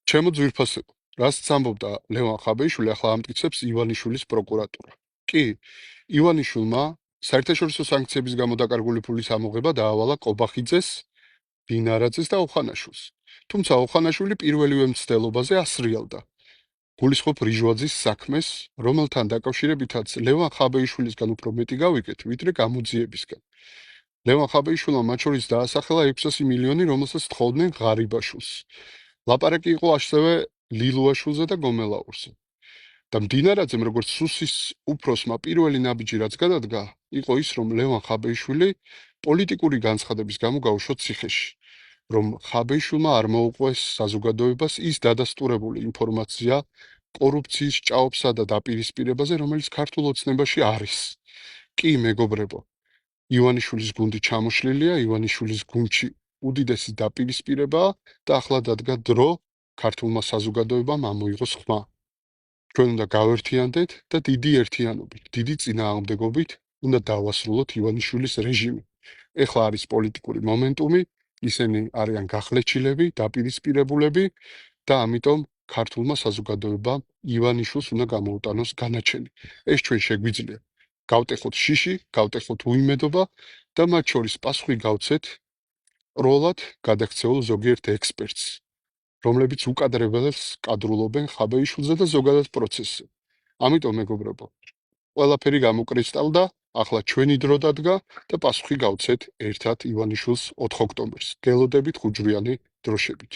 ჩემო ძვირფასებო, რასაც ამბობდა ლევან ხაბეიშვილი, ახლა ამტკიცებს ივანიშვილის პროკურატურა. კი, ივანიშვილმა საერთაშორისო სანქციების გამო დაკარგული ფულის ამოღება დაავალა კობახიძეს, დინარაძეს და ოხანაშვილს. თუმცა ოხანაშვილი პირველივე მცდელობაზე ასრიალდა გულისხმობ რიჟვაძის საქმეს, რომელთან დაკავშირებითაც ლევან ხაბეიშვილისგან უფრო მეტი გავიგეთ, ვიდრე გამოძიებისგან. ლევან ხაბეიშვილმა მათ შორის დაასახელა 600 მილიონი, რომელსაც თხოვდნენ ღარიბაშვილს. ლაპარაკი იყო ასევე ლილუაშვილზე და გომელაურზე. და მდინარაძემ, როგორც სუსის უფროსმა პირველი ნაბიჯი რაც გადადგა, იყო ის, რომ ლევან ხაბეიშვილი პოლიტიკური განცხადების გამო გაუშვა ციხეში. რომ ხაბეიშვილმა არ მოუყვეს საზოგადოებას ის დადასტურებული ინფორმაცია კორუფციის ჭაობსა და დაპირისპირებაზე, რომელიც ქართულ ოცნებაში არის. კი, მეგობრებო, ივანიშვილის გუნდი ჩამოშლილია, ივანიშვილის გუნდში უდიდესი დაპირისპირებაა და ახლა დადგა დრო ქართულმა საზოგადოებამ ამოიღოს ხმა. ჩვენ უნდა გავერთიანდეთ და დიდი ერთიანობით, დიდი წინააღმდეგობით უნდა დავასრულოთ ივანიშვილის რეჟიმი. ეხლა არის პოლიტიკური მომენტუმი, ისინი არიან გახლეჩილები, დაპირისპირებულები და ამიტომ ქართულმა საზოგადოებამ ივანიშვილს უნდა გამოუტანოს განაჩენი. ეს ჩვენ შეგვიძლია. გავტეხოთ შიში, გავტეხოთ უიმედობა და მათ შორის პასუხი გავცეთ პროლად გადაქცეულ ზოგიერთ ექსპერტს, რომლებიც უკადრებელს კადრულობენ ხაბეიშვილზე და ზოგადად პროცესზე. ამიტომ მეგობრებო, ყველაფერი გამოკრისტალდა, ახლა ჩვენი დრო დადგა და პასუხი გავცეთ ერთად ივანიშვილს 4 ოქტომბერს. გელოდებით ხუჯვრიანი დროშებით.